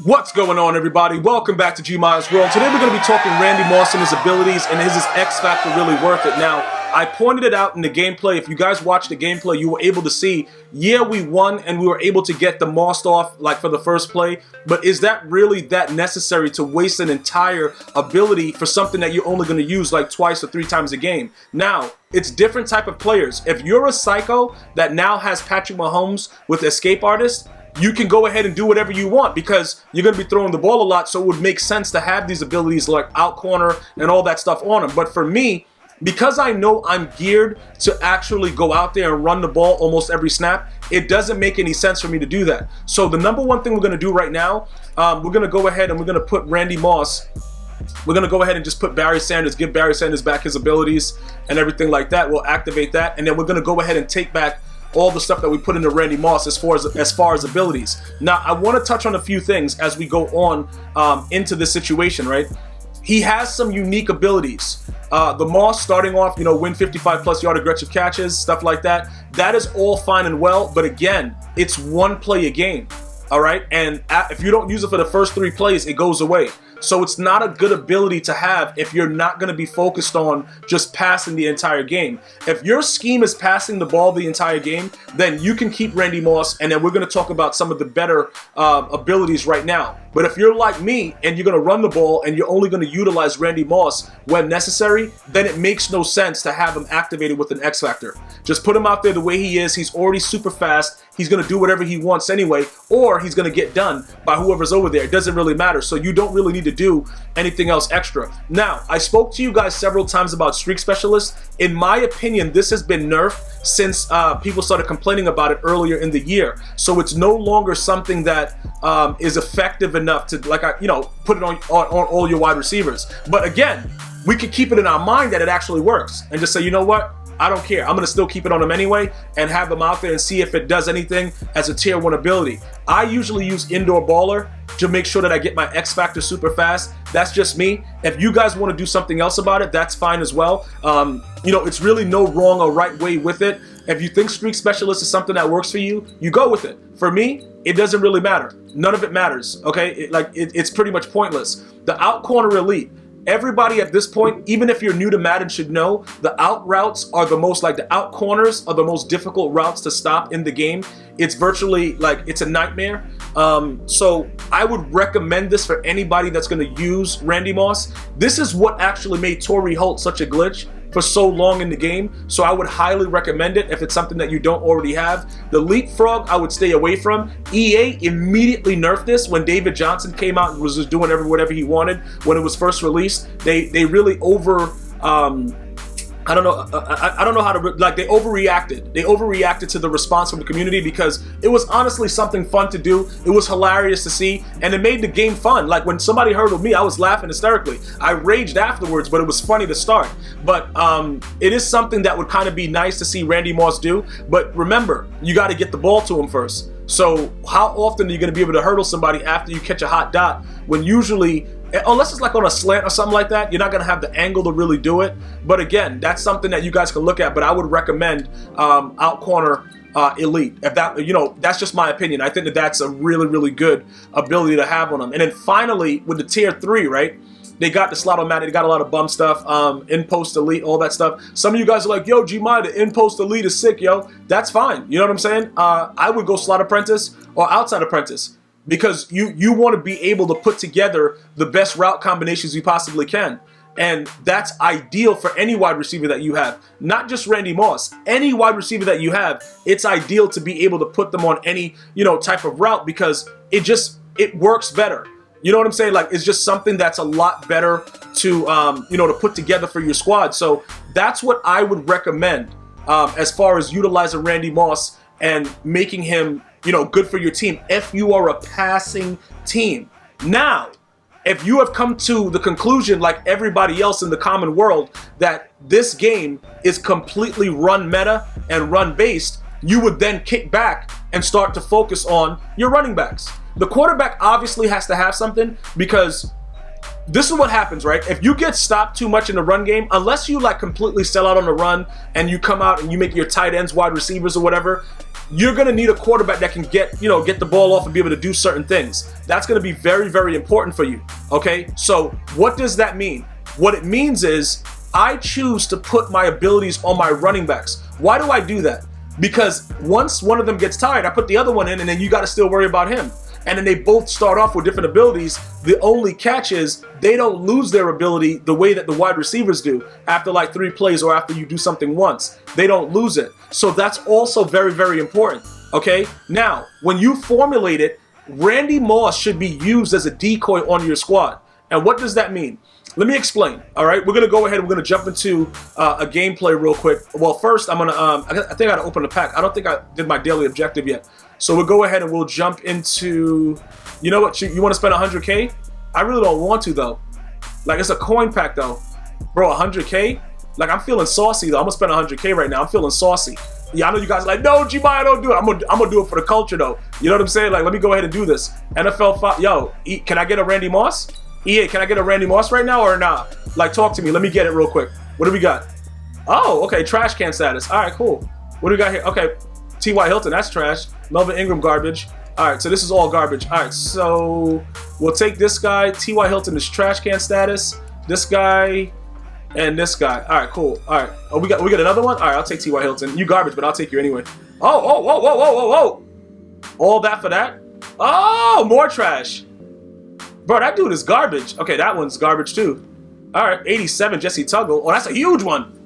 What's going on, everybody? Welcome back to GmiasWorld. Today we're going to be talking Randy Moss and his abilities, and is his X Factor really worth it? Now, I pointed it out in the gameplay. If you guys watched the gameplay, you were able to see, yeah, we won and we were able to get the Moss off like for the first play, but is that really that necessary to waste an entire ability for something that you're only going to use like twice or 3 times a game? Now, it's different type of players. If you're a psycho that now has Patrick Mahomes with Escape Artist, you can go ahead and do whatever you want because you're going to be throwing the ball a lot, so it would make sense to have these abilities like out corner and all that stuff on them. But for me, because I know I'm geared to actually go out there and run the ball almost every snap, it doesn't make any sense for me to do that. So the number one thing we're going to do right now, we're going to go ahead and we're going to put Randy Moss. We're going to go ahead and just put Barry Sanders, give Barry Sanders back his abilities and everything like that. We'll activate that, and then we're going to go ahead and take back all the stuff that we put into Randy Moss as far as abilities. Now, I want to touch on a few things as we go on into this situation, right? He has some unique abilities. The Moss starting off, win 55 plus yard aggressive catches, stuff like that. That is all fine and well, but again, it's one play a game, all right? And if you don't use it for the first 3 plays, it goes away. So it's not a good ability to have if you're not going to be focused on just passing the entire game. If your scheme is passing the ball the entire game, then you can keep Randy Moss, and then we're going to talk about some of the better abilities right now. But if you're like me and you're going to run the ball and you're only going to utilize Randy Moss when necessary, then it makes no sense to have him activated with an X Factor. Just put him out there the way he is. He's already super fast. He's going to do whatever he wants anyway, or he's going to get done by whoever's over there. It doesn't really matter. So you don't really need to do anything else extra. Now, I spoke to you guys several times about Streak Specialists. In my opinion, this has been nerfed since people started complaining about it earlier in the year. So it's no longer something that is effective enough to, put it on all your wide receivers. But again, we could keep it in our mind that it actually works and just say, you know what? I don't care. I'm going to still keep it on them anyway and have them out there and see if it does anything as a tier 1 ability. I usually use Indoor Baller to make sure that I get my X Factor super fast. That's just me. If you guys want to do something else about it, that's fine as well. It's really no wrong or right way with it. If you think Streak Specialist is something that works for you, you go with it. For me, it doesn't really matter. None of it matters, okay? It's pretty much pointless. The Out Corner Elite. Everybody at this point, even if you're new to Madden, should know the out routes are the most, the out corners are the most difficult routes to stop in the game. It's virtually it's a nightmare. So I would recommend this for anybody that's going to use Randy Moss. This is what actually made Torrey Holt such a glitch for so long in the game, so I would highly recommend it if it's something that you don't already have. The Leapfrog I would stay away from. EA immediately nerfed this when David Johnson came out and was just doing whatever he wanted when it was first released. They really I don't know how to, they overreacted. They overreacted to the response from the community because it was honestly something fun to do. It was hilarious to see, and it made the game fun. Like when somebody hurdled me, I was laughing hysterically. I raged afterwards, but it was funny to start. But it is something that would kind of be nice to see Randy Moss do. But remember, you got to get the ball to him first. So how often are you going to be able to hurdle somebody after you catch a hot dot when usually, unless it's on a slant or something like that, you're not going to have the angle to really do it. But again, that's something that you guys can look at. But I would recommend Out Corner Elite. If that, that's just my opinion. I think that's a really, really good ability to have on them. And then finally, with the tier 3, right? They got the slot on Madden. They got a lot of bum stuff, in-post elite, all that stuff. Some of you guys are like, yo, Gmi, the in-post elite is sick, yo. That's fine. You know what I'm saying? I would go slot apprentice or outside apprentice because you want to be able to put together the best route combinations you possibly can. And that's ideal for any wide receiver that you have. Not just Randy Moss. Any wide receiver that you have, it's ideal to be able to put them on any, type of route because it works better. You know what I'm saying? It's just something that's a lot better to, to put together for your squad. So that's what I would recommend as far as utilizing Randy Moss and making him, good for your team if you are a passing team. Now, if you have come to the conclusion, like everybody else in the common world, that this game is completely run meta and run based, you would then kick back and start to focus on your running backs. The quarterback obviously has to have something because this is what happens, right? If you get stopped too much in the run game, unless you completely sell out on the run and you come out and you make your tight ends wide receivers or whatever, you're going to need a quarterback that can get the ball off and be able to do certain things. That's going to be very, very important for you. Okay, so what does that mean? What it means is I choose to put my abilities on my running backs. Why do I do that? Because once one of them gets tired, I put the other one in, and then you got to still worry about him. And then they both start off with different abilities. The only catch is they don't lose their ability the way that the wide receivers do after like 3 plays or after you do something once. They don't lose it. So that's also very, very important. Okay? Now, when you formulate it, Randy Moss should be used as a decoy on your squad. And what does that mean? Let me explain. All right, we're gonna go ahead and we're gonna jump into a gameplay real quick. Well, first I'm gonna I think I gotta open the pack. I don't think I did my daily objective yet. So we'll go ahead and we'll jump into, you know what, you want to spend 100K? I really don't want to though. Like, it's a coin pack though, bro. 100K? Like, I'm feeling saucy though. I'm gonna spend 100K right now. I'm feeling saucy. Yeah, I know you guys are like, no, Gmia, don't do it. I'm gonna do it for the culture though. You know what I'm saying? Like, let me go ahead and do this. NFL 5. Yo, can I get a Randy Moss? EA, can I get a Randy Moss right now or not? Like, talk to me. Let me get it real quick. What do we got? Oh, okay, trash can status. All right, cool. What do we got here? Okay, T.Y. Hilton, that's trash. Melvin Ingram, garbage. All right, so this is all garbage. All right, so we'll take this guy. T.Y. Hilton is trash can status. This guy and this guy. All right, cool. All right, oh, we got another one. All right, I'll take T.Y. Hilton. You garbage, but I'll take you anyway. Oh, whoa, whoa, whoa, whoa, whoa. All that for that? Oh, more trash. Bro, that dude is garbage. Okay, that one's garbage too. All right, 87 Jesse Tuggle. Oh, that's a huge one.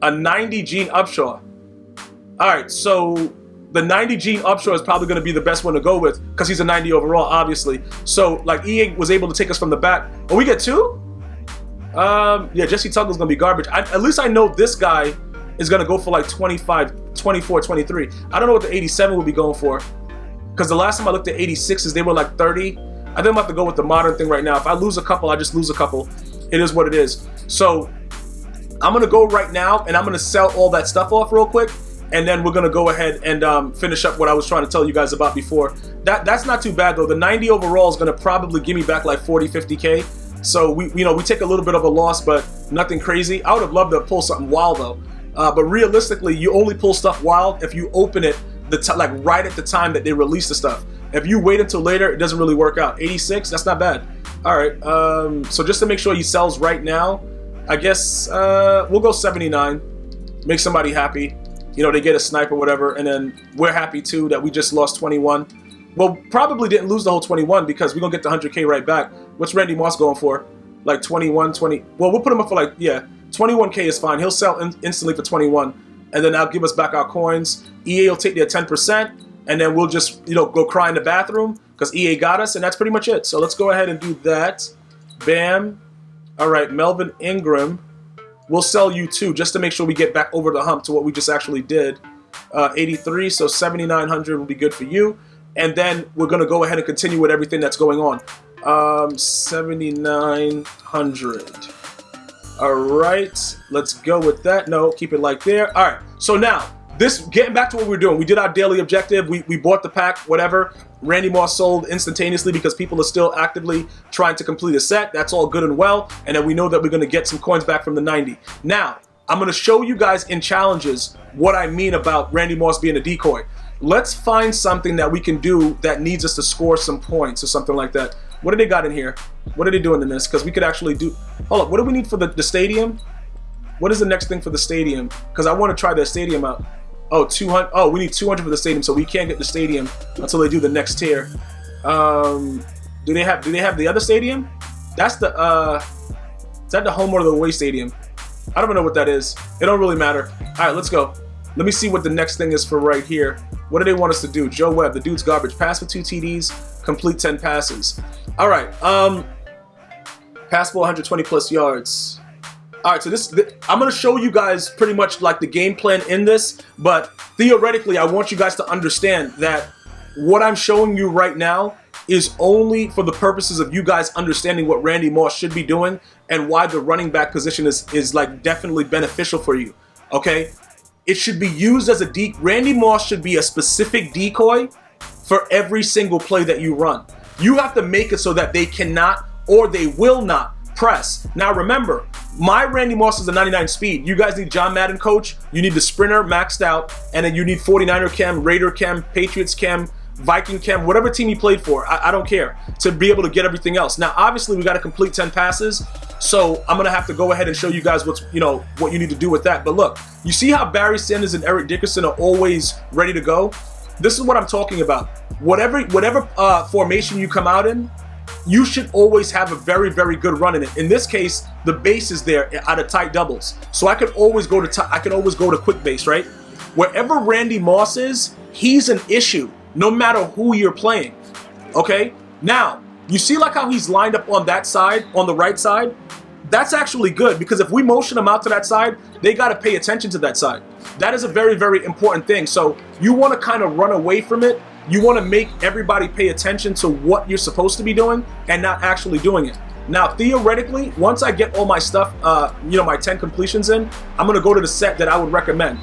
A 90 Gene Upshaw. All right, so the 90 Gene Upshaw is probably going to be the best one to go with because he's a 90 overall, obviously. So, like, EA was able to take us from the back. Oh, we get 2? Yeah, Jesse Tuggle's going to be garbage. At least I know this guy is going to go for like 25, 24, 23. I don't know what the 87 will be going for because the last time I looked at 86s, they were like 30. I think I'm about to go with the modern thing right now. If I lose a couple, I just lose a couple. It is what it is. So I'm going to go right now, and I'm going to sell all that stuff off real quick, and then we're going to go ahead and finish up what I was trying to tell you guys about before. That's not too bad, though. The 90 overall is going to probably give me back like 40, 50K. So we take a little bit of a loss, but nothing crazy. I would have loved to pull something wild, though. But realistically, you only pull stuff wild if you open it like right at the time that they release the stuff. If you wait until later, it doesn't really work out. 86, that's not bad. All right, so just to make sure he sells right now, I guess we'll go 79. Make somebody happy. You know, they get a snipe or whatever, and then we're happy too that we just lost 21. Well, probably didn't lose the whole 21 because we're going to get the 100K right back. What's Randy Moss going for? Like 21, 20. Well, we'll put him up for like, yeah, 21K is fine. He'll sell instantly for 21, and then that'll give us back our coins. EA will take their 10%. And then we'll just, go cry in the bathroom because EA got us, and that's pretty much it. So let's go ahead and do that. Bam. All right, Melvin Ingram. We'll sell you too, just to make sure we get back over the hump to what we just actually did. 83, so 7,900 will be good for you. And then we're going to go ahead and continue with everything that's going on. 7,900. All right, let's go with that. No, keep it like there. All right, so now, getting back to what we're doing, we did our daily objective. We bought the pack, whatever. Randy Moss sold instantaneously because people are still actively trying to complete a set. That's all good and well. And then we know that we're going to get some coins back from the 90. Now, I'm going to show you guys in challenges what I mean about Randy Moss being a decoy. Let's find something that we can do that needs us to score some points or something like that. What do they got in here? What are they doing in this? Because we could actually do... Hold up, what do we need for the stadium? What is the next thing for the stadium? Because I want to try the stadium out. Oh, 200. Oh, we need 200 for the stadium, so we can't get the stadium until they do the next tier. Do they have the other stadium? That's the is that the home or the away stadium? I don't even know what that is. It don't really matter. All right, let's go. Let me see what the next thing is for right here. What do they want us to do? Joe Webb, the dude's garbage. Pass for 2 TDs, complete 10 passes. All right. Pass for 120 plus yards. All right, so I'm going to show you guys pretty much like the game plan in this, but theoretically, I want you guys to understand that what I'm showing you right now is only for the purposes of you guys understanding what Randy Moss should be doing and why the running back position is like definitely beneficial for you, okay? It should be used as a Randy Moss should be a specific decoy for every single play that you run. You have to make it so that they cannot or they will not press. Now remember, My Randy Moss is a 99 speed. You guys need John Madden coach. You need the sprinter maxed out, and then you need 49er chem, Raider chem, Patriots chem, Viking chem, whatever team he played for. I don't care, to be able to get everything else. Now, obviously, we got to complete 10 passes, so I'm gonna have to go ahead and show you guys what you need to do with that. But look, you see how Barry Sanders and Eric Dickerson are always ready to go? This is what I'm talking about. Whatever formation you come out in, you should always have a very, very good run in it. In this case, the base is there out of tight doubles, so I could always go to quick base, right? Wherever Randy Moss is, he's an issue, no matter who you're playing. Okay. Now you see like how he's lined up on that side, on the right side. That's actually good, because if we motion them out to that side, they got to pay attention to that side. That is a very, very important thing. So you want to kind of run away from it. You want to make everybody pay attention to what you're supposed to be doing and not actually doing it. Now, theoretically, once I get all my stuff, my 10 completions in, I'm going to go to the set that I would recommend.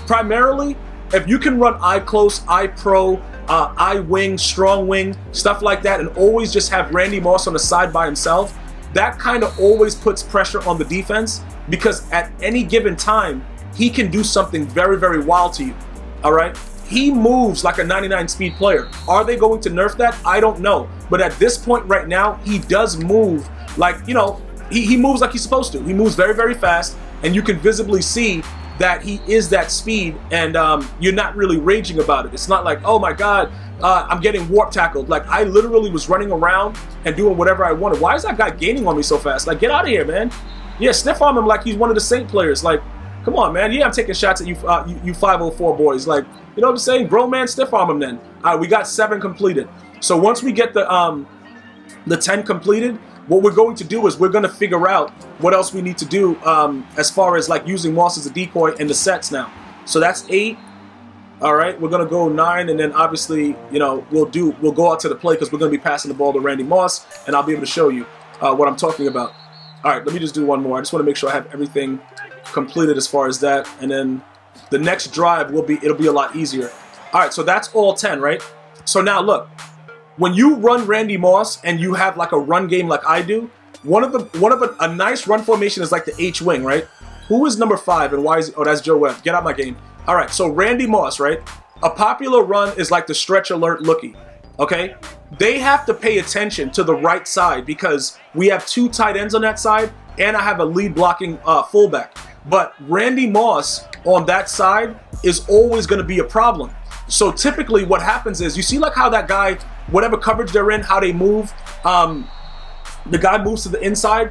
Primarily, if you can run eye close, eye pro, eye wing, strong wing, stuff like that, and always just have Randy Moss on the side by himself, that kind of always puts pressure on the defense, because at any given time, he can do something very, very wild to you. All right? He moves like a 99 speed player. Are they going to nerf that? I don't know. But at this point right now, he does move like, he moves like he's supposed to. He moves very, very fast, and you can visibly see that he is that speed, and you're not really raging about it. It's not like, oh my God, I'm getting warp tackled. Like, I literally was running around and doing whatever I wanted. Why is that guy gaining on me so fast? Like, get out of here, man. Yeah, sniff on him like he's one of the Saint players. Like, come on, man. Yeah, I'm taking shots at you, you 504 boys. Like, you know what I'm saying? Grown man, stiff arm him then. All right, we got 7 completed. So once we get the 10 completed, what we're going to do is we're going to figure out what else we need to do as far as like using Moss as a decoy in the sets now. So that's 8. All right, we're going to go 9, and then obviously, we'll go out to the play, because we're going to be passing the ball to Randy Moss, and I'll be able to show you what I'm talking about. All right, let me just do one more. I just want to make sure I have everything completed as far as that, and then the next drive it'll be a lot easier. All right, so that's all 10, right? So now look, when you run Randy Moss and you have like a run game like I do, a nice run formation is like the H wing, right? Who is number 5 and why is oh, that's Joe Webb. Get out my game. All right, so Randy Moss, right? A popular run is like the stretch alert lookie. Okay, they have to pay attention to the right side, because we have 2 tight ends on that side, and I have a lead blocking fullback. But Randy Moss on that side is always going to be a problem. So typically what happens is, you see like how that guy, whatever coverage they're in, how they move, the guy moves to the inside.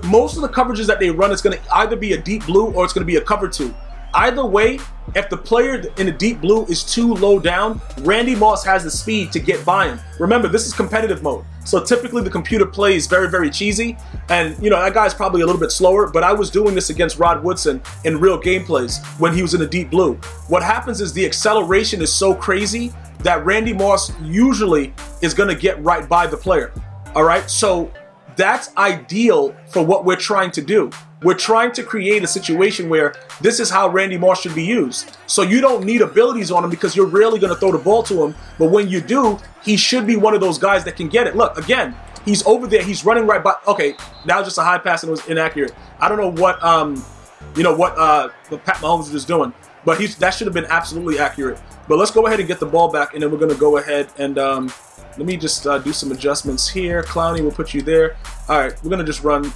Most of the coverages that they run is going to either be a deep blue or it's going to be a cover 2. Either way, if the player in the deep blue is too low down, Randy Moss has the speed to get by him. Remember, this is competitive mode. So typically the computer plays very, very cheesy. And, that guy's probably a little bit slower, but I was doing this against Rod Woodson in real gameplays when he was in the deep blue. What happens is the acceleration is so crazy that Randy Moss usually is going to get right by the player. All right, so that's ideal for what we're trying to do. We're trying to create a situation where this is how Randy Moss should be used. So you don't need abilities on him, because you're rarely going to throw the ball to him. But when you do, he should be one of those guys that can get it. Look, again, he's over there. He's running right by. Okay, now just a high pass and it was inaccurate. I don't know what Pat Mahomes is just doing, but that should have been absolutely accurate. But let's go ahead and get the ball back, and then we're going to go ahead and let me just do some adjustments here. Clowney, we'll put you there. All right, we're going to just run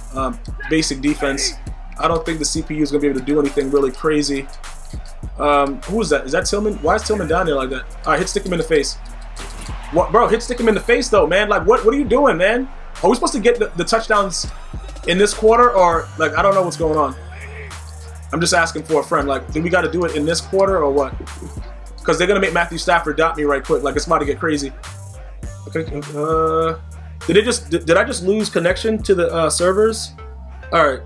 basic defense. I don't think the CPU is going to be able to do anything really crazy. Who is that? Is that Tillman? Why is Tillman down there like that? All right, hit stick him in the face. What, bro? Hit stick him in the face, though, man. Like, what are you doing, man? Are we supposed to get the touchdowns in this quarter, or like I don't know what's going on? I'm just asking for a friend. Like, do we got to do it in this quarter or what? Because they're going to make Matthew Stafford dot me right quick. Like, it's about to get crazy. Okay. Did I just lose connection to the servers? All right.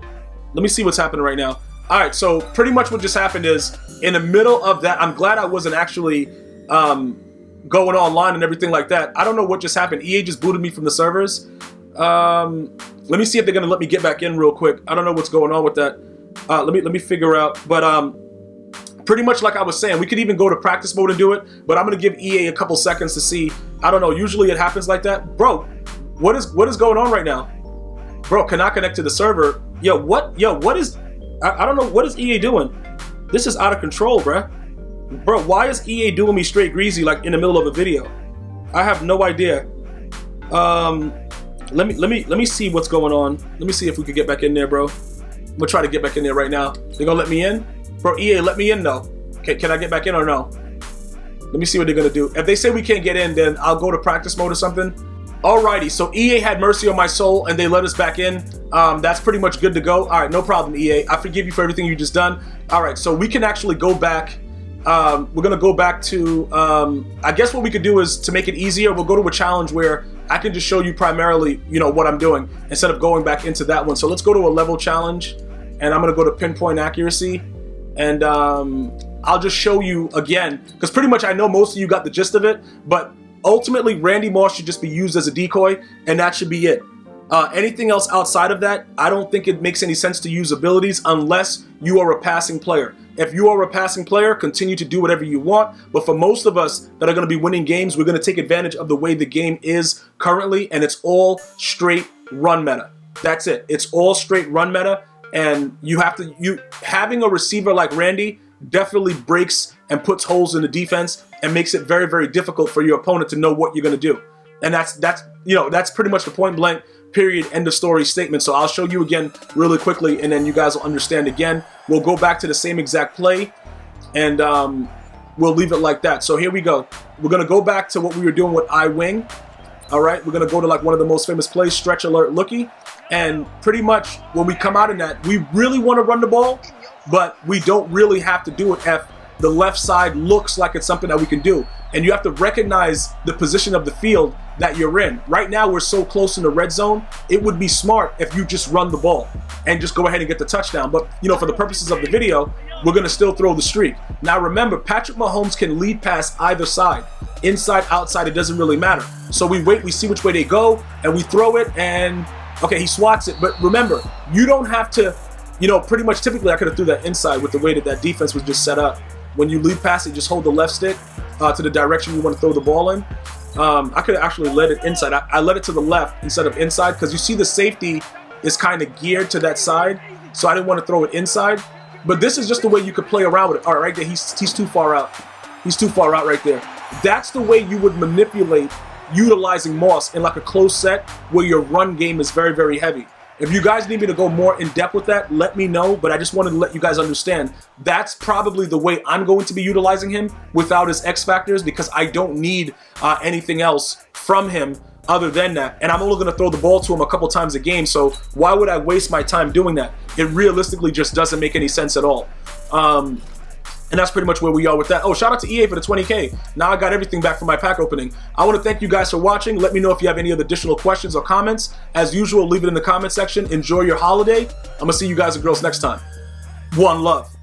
Let me see what's happening right now. All right. So pretty much what just happened is, in the middle of that, I'm glad I wasn't actually going online and everything like that. I don't know what just happened. EA just booted me from the servers. Let me see if they're gonna let me get back in real quick. I don't know what's going on with that. Let me figure out. But pretty much like I was saying, we could even go to practice mode and do it. But I'm gonna give EA a couple seconds to see. I don't know. Usually it happens like that, bro. What is going on right now, bro? Cannot connect to the server. what is, I don't know, what is EA doing? This is out of control, bruh. Bro, why is EA doing me straight greasy like in the middle of a video? I have no idea. Let me see what's going on. Let me see if we could get back in there, bro. I'm gonna try to get back in there right now. They gonna let me in? Bro, EA, let me in though. Can I get back in or no? Let me see what they're gonna do. If they say we can't get in, then I'll go to practice mode or something. Alrighty, so EA had mercy on my soul and they let us back in. That's pretty much good to go. All right, no problem, EA. I forgive you for everything you just done. All right, so we can actually go back. We're gonna go back to, I guess what we could do is to make it easier, we'll go to a challenge where I can just show you primarily, you know, what I'm doing instead of going back into that one. So let's go to a level challenge and I'm gonna go to pinpoint accuracy and I'll just show you again, because pretty much I know most of you got the gist of it, but ultimately Randy Moss should just be used as a decoy and that should be it. Anything else outside of that, I don't think it makes any sense to use abilities unless you are a passing player. If you are a passing player, continue to do whatever you want. But for most of us that are going to be winning games, we're going to take advantage of the way the game is currently, and it's all straight run meta. That's it. It's all straight run meta, and having a receiver like Randy definitely breaks and puts holes in the defense and makes it very, very difficult for your opponent to know what you're going to do. And that's pretty much the point blank, period, end of story statement. So I'll show you again really quickly and then you guys will understand again. We'll go back to the same exact play and we'll leave it like that. So here we go. We're going to go back to what we were doing with I-Wing. All right, we're going to go to like one of the most famous plays, stretch alert looky. And pretty much when we come out in that, we really want to run the ball, but we don't really have to do it if the left side looks like it's something that we can do. And you have to recognize the position of the field that you're in. Right now, we're so close in the red zone, it would be smart if you just run the ball and just go ahead and get the touchdown. But, you know, for the purposes of the video, we're going to still throw the streak. Now, remember, Patrick Mahomes can lead past either side. Inside, outside, it doesn't really matter. So we wait, we see which way they go, and we throw it, and, okay, he swats it. But remember, you don't have to, you know, pretty much typically I could have threw that inside with the way that that defense was just set up. When you lead past it, just hold the left stick to the direction you want to throw the ball in. I could have actually led it inside. I led it to the left instead of inside because you see the safety is kind of geared to that side, so I didn't want to throw it inside. But this is just the way you could play around with it. All right, right there, he's too far out. He's too far out right there. That's the way you would manipulate utilizing Moss in like a close set where your run game is very, very heavy. If you guys need me to go more in depth with that, let me know, but I just wanted to let you guys understand that's probably the way I'm going to be utilizing him without his X factors because I don't need anything else from him other than that. And I'm only going to throw the ball to him a couple times a game, so why would I waste my time doing that? It realistically just doesn't make any sense at all. And that's pretty much where we are with that. Oh, shout out to EA for the 20K. Now I got everything back from my pack opening. I want to thank you guys for watching. Let me know if you have any other additional questions or comments. As usual, leave it in the comment section. Enjoy your holiday. I'm going to see you guys and girls next time. One love.